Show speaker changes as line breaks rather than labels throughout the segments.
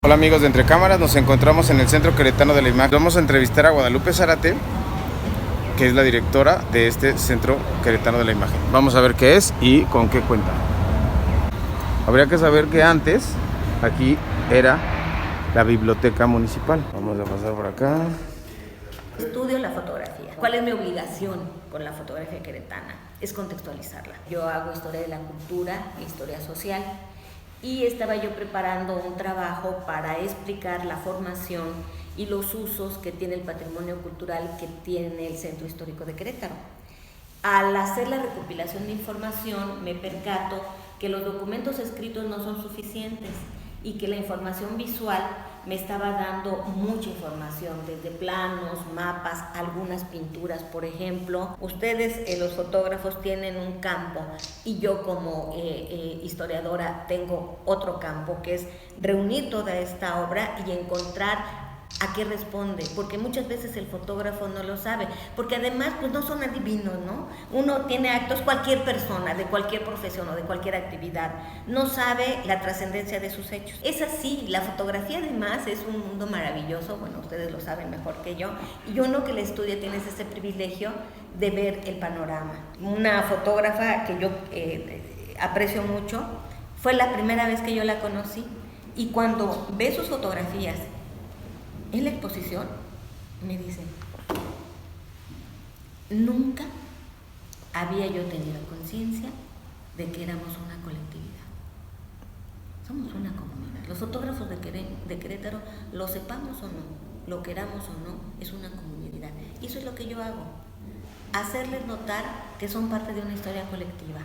Hola amigos de Entre Cámaras, nos encontramos en el Centro Queretano de la Imagen. Vamos a entrevistar a Guadalupe Zárate, que es la directora de este Centro Queretano de la Imagen. Vamos a ver qué es y con qué cuenta. Habría que saber que antes aquí era la biblioteca municipal. Vamos a pasar por acá.
Estudio la fotografía. ¿Cuál es mi obligación con la fotografía queretana? Es contextualizarla. Yo hago historia de la cultura e historia social. Y estaba yo preparando un trabajo para explicar la formación y los usos que tiene el patrimonio cultural que tiene el Centro Histórico de Querétaro. Al hacer la recopilación de información me percato que los documentos escritos no son suficientes y que la información visual me estaba dando mucha información, desde planos, mapas, algunas pinturas, por ejemplo. Ustedes, los fotógrafos, tienen un campo y yo como historiadora tengo otro campo, que es reunir toda esta obra y encontrar a qué responde, porque muchas veces el fotógrafo no lo sabe, porque además pues no son adivinos, ¿no? Uno tiene actos, cualquier persona de cualquier profesión o de cualquier actividad no sabe la trascendencia de sus hechos. Es así, la fotografía además es un mundo maravilloso, bueno, ustedes lo saben mejor que yo, y uno que la estudia tiene ese privilegio de ver el panorama. Una fotógrafa que yo aprecio mucho, fue la primera vez que yo la conocí, y cuando ve sus fotografías en la exposición, me dice, nunca había yo tenido conciencia de que éramos una colectividad. Somos una comunidad. Los fotógrafos de Querétaro, lo sepamos o no, lo queramos o no, es una comunidad. Y eso es lo que yo hago, hacerles notar que son parte de una historia colectiva,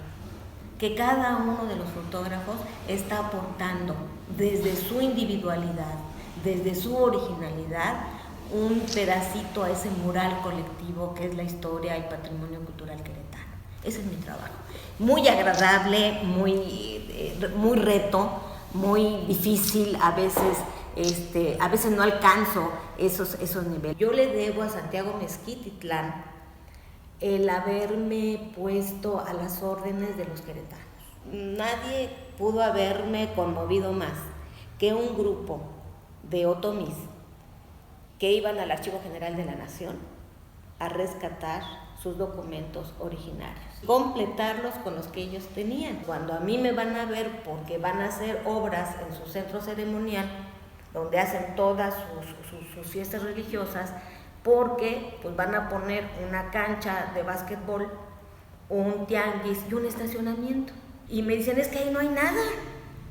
que cada uno de los fotógrafos está aportando desde su individualidad, desde su originalidad, un pedacito a ese mural colectivo que es la historia y patrimonio cultural queretano. Ese es mi trabajo. Muy agradable, muy reto, muy difícil, a veces no alcanzo esos niveles. Yo le debo a Santiago Mezquititlán el haberme puesto a las órdenes de los queretanos. Nadie pudo haberme conmovido más que un grupo de otomís que iban al Archivo General de la Nación a rescatar sus documentos originarios, completarlos con los que ellos tenían. Cuando a mí me van a ver, porque van a hacer obras en su centro ceremonial, donde hacen todas sus fiestas religiosas, porque pues van a poner una cancha de básquetbol, un tianguis y un estacionamiento. Y me dicen, es que ahí no hay nada.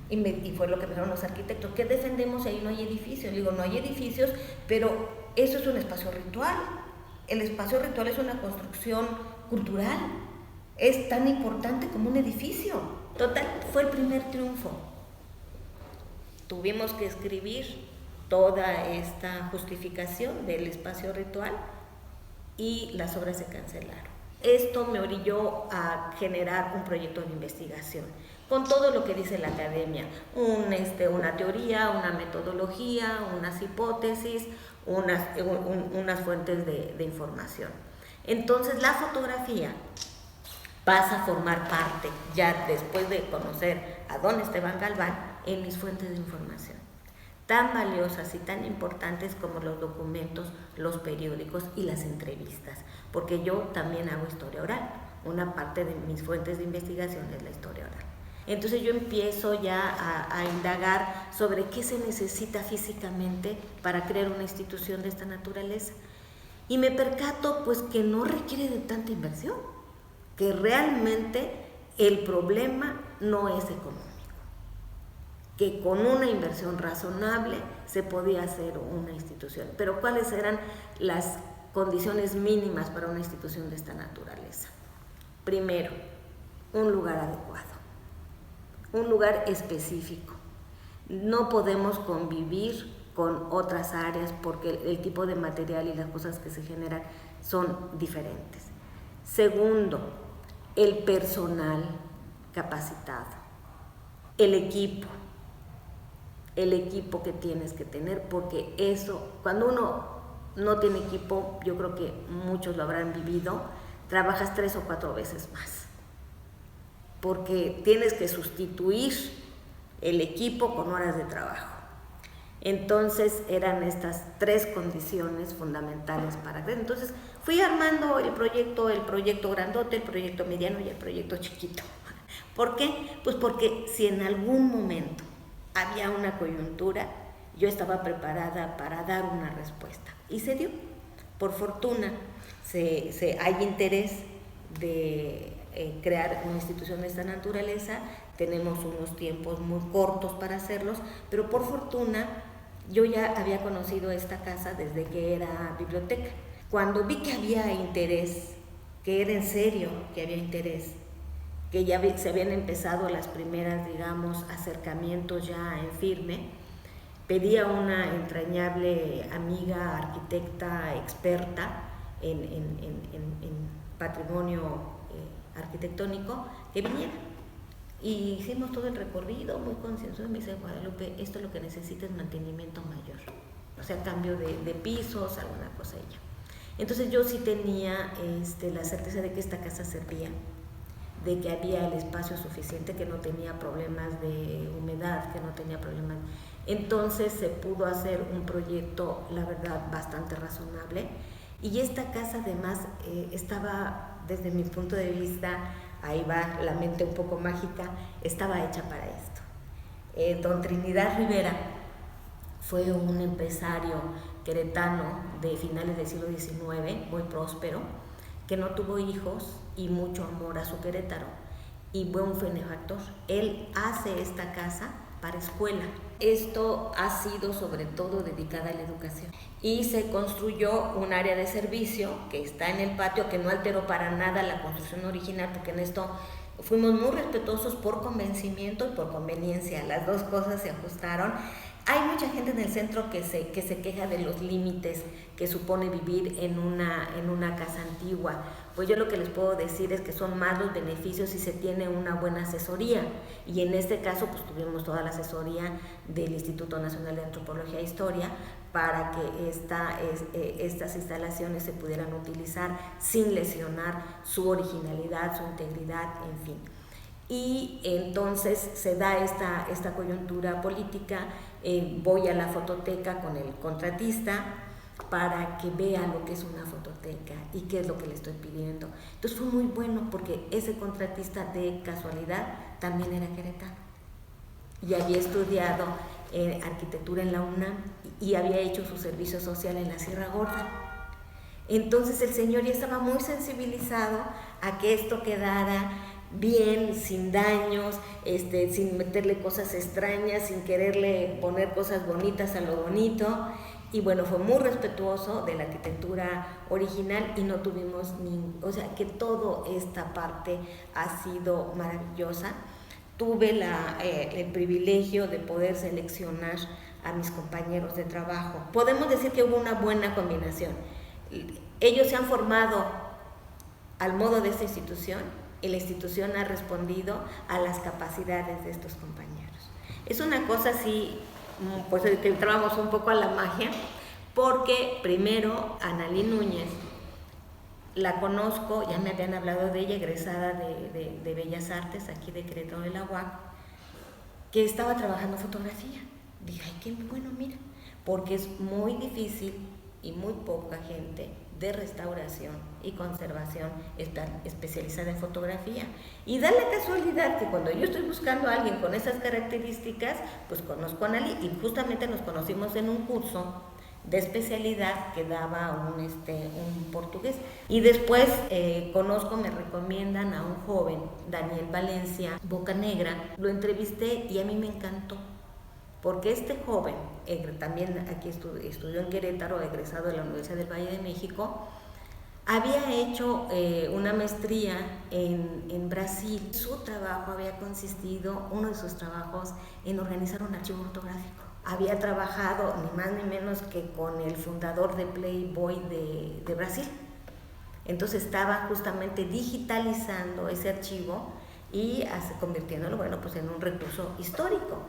Y fue lo que me dijeron los arquitectos, ¿qué defendemos si ahí no hay edificios? Le digo, no hay edificios, pero eso es un espacio ritual. El espacio ritual es una construcción cultural, es tan importante como un edificio. Total, fue el primer triunfo. Tuvimos que escribir toda esta justificación del espacio ritual y las obras se cancelaron. Esto me orilló a generar un proyecto de investigación con todo lo que dice la academia, una teoría, una metodología, unas hipótesis, unas fuentes de información. Entonces la fotografía pasa a formar parte, ya después de conocer a don Esteban Galván, en mis fuentes de información, tan valiosas y tan importantes como los documentos, los periódicos y las entrevistas, porque yo también hago historia oral. Una parte de mis fuentes de investigación es la historia oral. Entonces yo empiezo ya a indagar sobre qué se necesita físicamente para crear una institución de esta naturaleza. Y me percato pues que no requiere de tanta inversión, que realmente el problema no es económico, que con una inversión razonable se podía hacer una institución. Pero ¿cuáles eran las condiciones mínimas para una institución de esta naturaleza? Primero, un lugar adecuado, un lugar específico. No podemos convivir con otras áreas porque el tipo de material y las cosas que se generan son diferentes. Segundo, el personal capacitado, el equipo que tienes que tener, porque eso, cuando uno no tiene equipo, yo creo que muchos lo habrán vivido, trabajas 3 o 4 veces más, porque tienes que sustituir el equipo con horas de trabajo. Entonces eran estas 3 condiciones fundamentales para crecer. Entonces fui armando el proyecto grandote, el proyecto mediano y el proyecto chiquito. ¿Por qué? Pues porque si en algún momento había una coyuntura, yo estaba preparada para dar una respuesta. Y se dio. Por fortuna, hay interés de crear una institución de esta naturaleza. Tenemos unos tiempos muy cortos para hacerlos, pero por fortuna yo ya había conocido esta casa desde que era biblioteca. Cuando vi que había interés, que era en serio, que había interés, que ya se habían empezado las primeras, digamos, acercamientos ya en firme, pedí a una entrañable amiga, arquitecta, experta en patrimonio arquitectónico, que viniera. Y hicimos todo el recorrido muy concienzudo. Me dice: Guadalupe, esto lo que necesita es mantenimiento mayor, o sea, cambio de pisos, alguna cosa ella. Entonces yo sí tenía la certeza de que esta casa servía, de que había el espacio suficiente, que no tenía problemas de humedad, que no tenía problemas. Entonces se pudo hacer un proyecto, la verdad, bastante razonable. Y esta casa además estaba, desde mi punto de vista, ahí va la mente un poco mágica, estaba hecha para esto. Don Trinidad Rivera fue un empresario queretano de finales del siglo XIX, muy próspero, que no tuvo hijos y mucho amor a su Querétaro, y buen benefactor. Él hace esta casa para escuela. Esto ha sido sobre todo dedicada a la educación. Y se construyó un área de servicio que está en el patio, que no alteró para nada la construcción original, porque en esto fuimos muy respetuosos por convencimiento y por conveniencia. Las dos cosas se ajustaron. Hay mucha gente en el centro que se queja de los límites que supone vivir en una casa antigua. Pues yo lo que les puedo decir es que son más los beneficios si se tiene una buena asesoría. Y en este caso pues tuvimos toda la asesoría del Instituto Nacional de Antropología e Historia para que estas instalaciones se pudieran utilizar sin lesionar su originalidad, su integridad, en fin. Y entonces se da esta coyuntura política. Voy a la fototeca con el contratista para que vea lo que es una fototeca y qué es lo que le estoy pidiendo. Entonces fue muy bueno porque ese contratista de casualidad también era queretano y había estudiado arquitectura en la UNAM y había hecho su servicio social en la Sierra Gorda. Entonces el señor ya estaba muy sensibilizado a que esto quedara bien, sin daños, sin meterle cosas extrañas, sin quererle poner cosas bonitas a lo bonito. Y bueno, fue muy respetuoso de la arquitectura original y no tuvimos o sea, que toda esta parte ha sido maravillosa. Tuve el privilegio de poder seleccionar a mis compañeros de trabajo. Podemos decir que hubo una buena combinación. Ellos se han formado al modo de esta institución y la institución ha respondido a las capacidades de estos compañeros. Es una cosa así, pues que entramos un poco a la magia, porque primero Analí Núñez, la conozco, ya me habían hablado de ella, egresada de Bellas Artes, aquí de Querétaro de la UAC, que estaba trabajando fotografía. Dije, ay, qué bueno, mira, porque es muy difícil y muy poca gente de restauración y conservación está especializada en fotografía. Y da la casualidad que cuando yo estoy buscando a alguien con esas características, pues conozco a Analí y justamente nos conocimos en un curso de especialidad que daba un portugués. Y después me recomiendan a un joven, Daniel Valencia Bocanegra. Lo entrevisté y a mí me encantó, porque este joven, también aquí estudió en Querétaro, egresado de la Universidad del Valle de México, había hecho una maestría en Brasil. Su trabajo había consistido, uno de sus trabajos, en organizar un archivo fotográfico. Había trabajado ni más ni menos que con el fundador de Playboy de Brasil. Entonces estaba justamente digitalizando ese archivo y convirtiéndolo, pues en un recurso histórico.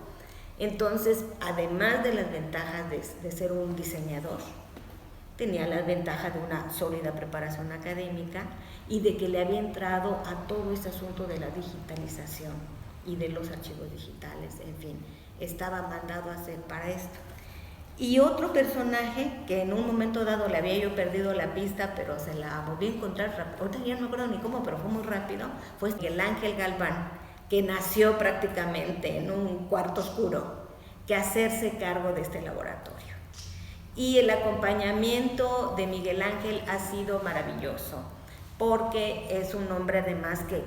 Entonces, además de las ventajas de ser un diseñador, tenía las ventajas de una sólida preparación académica y de que le había entrado a todo este asunto de la digitalización y de los archivos digitales, en fin, estaba mandado a hacer para esto. Y otro personaje que en un momento dado le había yo perdido la pista, pero se la volví a encontrar, ahorita ya no me acuerdo ni cómo, pero fue muy rápido, fue Miguel Ángel Galván, que nació prácticamente en un cuarto oscuro, que hacerse cargo de este laboratorio. Y el acompañamiento de Miguel Ángel ha sido maravilloso, porque es un hombre además que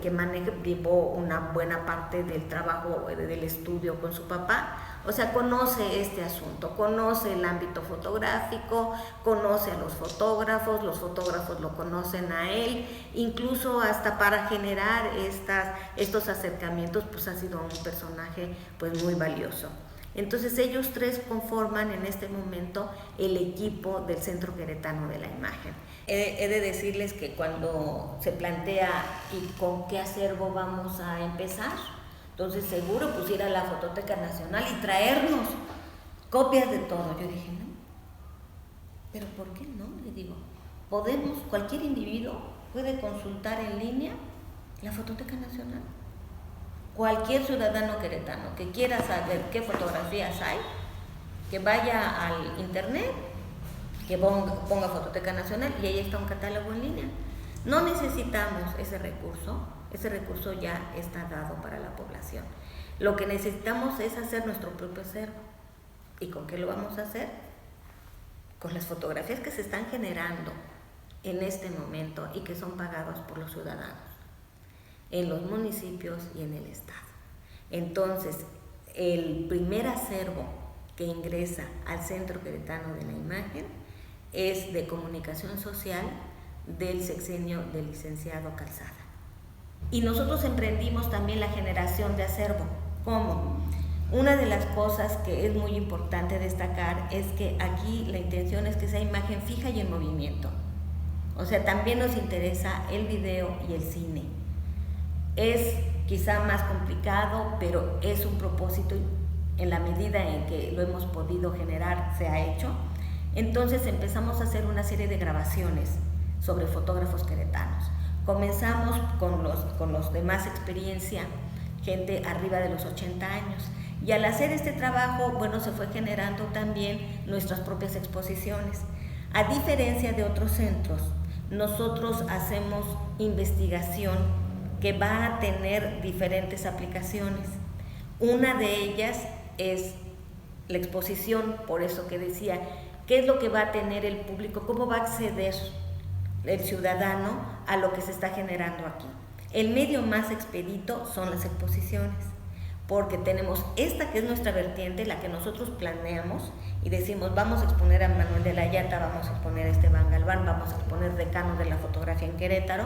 llevó una buena parte del trabajo, del estudio con su papá, o sea, conoce este asunto, conoce el ámbito fotográfico, conoce a los fotógrafos lo conocen a él, incluso hasta para generar estos acercamientos, pues ha sido un personaje pues muy valioso. Entonces ellos tres conforman en este momento el equipo del Centro Queretano de la Imagen. He de decirles que cuando se plantea y con qué acervo vamos a empezar, entonces seguro pues ir a la Fototeca Nacional y traernos copias de todo. Yo dije, no, pero ¿por qué no? Le digo, cualquier individuo puede consultar en línea la Fototeca Nacional. Cualquier ciudadano queretano que quiera saber qué fotografías hay, que vaya al internet, que ponga Fototeca Nacional y ahí está un catálogo en línea. No necesitamos ese recurso ya está dado para la población. Lo que necesitamos es hacer nuestro propio acervo. ¿Y con qué lo vamos a hacer? Con las fotografías que se están generando en este momento y que son pagadas por los ciudadanos, en los municipios y en el estado. Entonces, el primer acervo que ingresa al Centro Queretano de la Imagen es de comunicación social del sexenio del licenciado Calzada. Y nosotros emprendimos también la generación de acervo. ¿Cómo? Una de las cosas que es muy importante destacar es que aquí la intención es que sea imagen fija y en movimiento. O sea, también nos interesa el video y el cine. Es quizá más complicado, pero es un propósito en la medida en que lo hemos podido generar, se ha hecho. Entonces empezamos a hacer una serie de grabaciones sobre fotógrafos queretanos. Comenzamos con los de más experiencia, gente arriba de los 80 años. Y al hacer este trabajo, bueno, se fue generando también nuestras propias exposiciones. A diferencia de otros centros, nosotros hacemos investigación que va a tener diferentes aplicaciones. Una de ellas es la exposición, por eso que decía, ¿qué es lo que va a tener el público? ¿Cómo va a acceder el ciudadano a lo que se está generando aquí? El medio más expedito son las exposiciones, porque tenemos esta que es nuestra vertiente, la que nosotros planeamos y decimos, vamos a exponer a Manuel de la Llanta, vamos a exponer a Esteban Galván, vamos a exponer decano de la fotografía en Querétaro,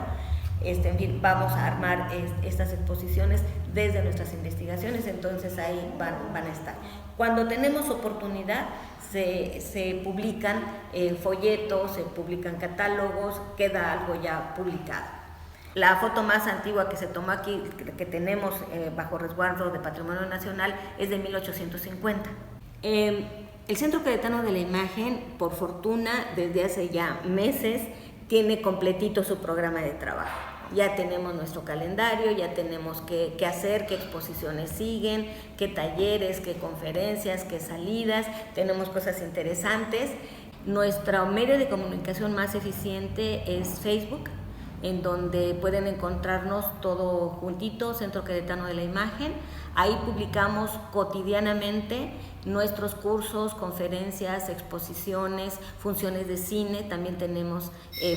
en fin, vamos a armar estas exposiciones desde nuestras investigaciones, entonces ahí van a estar. Cuando tenemos oportunidad, se publican folletos, se publican catálogos, queda algo ya publicado. La foto más antigua que se tomó aquí, que tenemos bajo resguardo de Patrimonio Nacional, es de 1850. El Centro Queretano de la Imagen, por fortuna, desde hace ya meses, tiene completito su programa de trabajo. Ya tenemos nuestro calendario, ya tenemos qué hacer, qué exposiciones siguen, qué talleres, qué conferencias, qué salidas, tenemos cosas interesantes. Nuestro medio de comunicación más eficiente es Facebook, en donde pueden encontrarnos todo juntito, Centro Queretano de la Imagen. Ahí publicamos cotidianamente nuestros cursos, conferencias, exposiciones, funciones de cine. También tenemos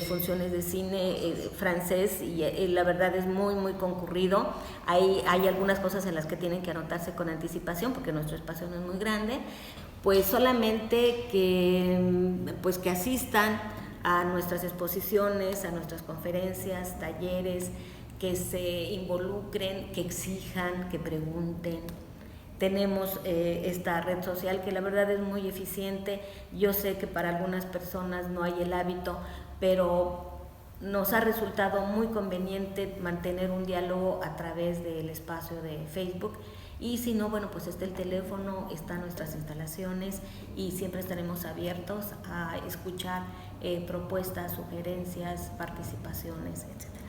funciones de cine francés y la verdad es muy, muy concurrido. Hay algunas cosas en las que tienen que anotarse con anticipación porque nuestro espacio no es muy grande. Pues solamente que asistan a nuestras exposiciones, a nuestras conferencias, talleres, que se involucren, que exijan, que pregunten. Tenemos esta red social que la verdad es muy eficiente. Yo sé que para algunas personas no hay el hábito, pero nos ha resultado muy conveniente mantener un diálogo a través del espacio de Facebook. Y si no, bueno, pues está el teléfono, están nuestras instalaciones y siempre estaremos abiertos a escuchar propuestas, sugerencias, participaciones, etc.